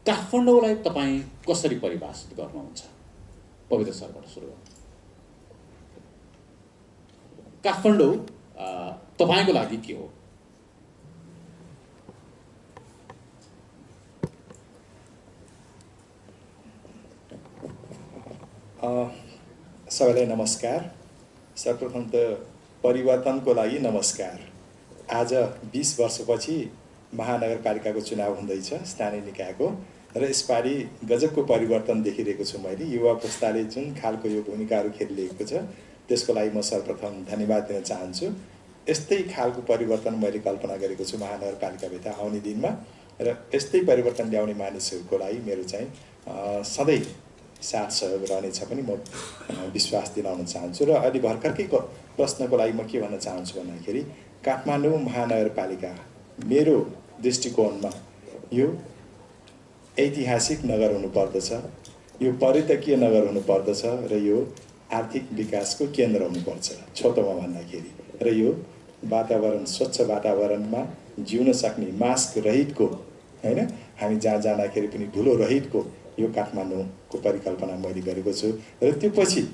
काठमाडौँलाई तपाईँ कसरी परिभाषित गर्नुहुन्छ? पवित्र सरबाट सुरु गरौँ। काठमाडौँ तपाईँको लागि के हो? सबैलाई नमस्कार। सर्वप्रथम त परिवर्तनको लागि नमस्कार। आज 20 वर्षपछि महानगरपालिकाको चुनाव हुँदैछ, स्थानीय निकायको, र यसपालि गजबको परिवर्तन देखिरहेको छु मैले। युवा पुस्ताले जुन खालको यो भूमिकाहरू खेलिरहेको छ त्यसको लागि म सर्वप्रथम धन्यवाद दिन चाहन्छु। यस्तै खालको परिवर्तन मैले कल्पना गरेको छु महानगरपालिकाभित्र आउने दिनमा, र यस्तै परिवर्तन ल्याउने मानिसहरूको लागि मेरो चाहिँ सधैँ साथ सहयोग रहनेछ पनि म विश्वास दिलाउन चाहन्छु। र अहिले भर्खरकै प्रश्नको लागि म के भन्न चाहन्छु भन्दाखेरि काठमाडौँ महानगरपालिका मेरो दृष्टिकोणमा यो ऐतिहासिक नगर हुनुपर्दछ, यो पर्यटकीय नगर हुनुपर्दछ, र यो आर्थिक विकासको केन्द्र हुनुपर्छ छोटोमा भन्दाखेरि। र यो वातावरण, स्वच्छ वातावरणमा जिउन सक्ने, मास्क रहितको, हैन, हामी जहाँ जाँदाखेरि पनि धुलो रहितको यो काठमाडौँको परिकल्पना मैले गरेको छु। र त्यो पछि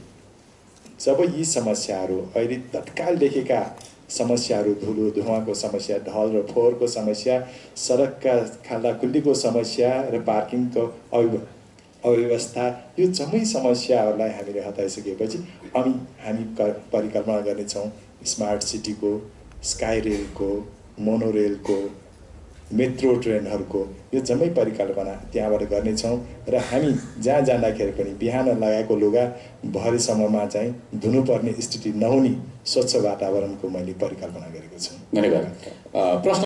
जब यी समस्याहरू अहिले तत्काल देखेका समस्याहरू, धुलो धुवाँको समस्या, ढल र फोहोरको समस्या, सडकका खाल्डाखुल्डीको समस्या र पार्किङको अव्यवस्था, यो जम्मै समस्याहरूलाई हामीले हटाइसकेपछि अनि हामी परिकल्पना गर्नेछौँ स्मार्ट सिटीको, स्काई रेलको, मोनोरेलको, मेट्रो ट्रेनहरूको, यो जम्मै परिकल्पना त्यहाँबाट गर्नेछौँ। र हामी जहाँ जाँदाखेरि पनि बिहान लगाएको लुगा भरेसम्ममा चाहिँ धुनुपर्ने स्थिति नहुने स्वच्छ वातावरणको मैले परिकल्पना गरेको छु। धन्यवाद। प्रश्न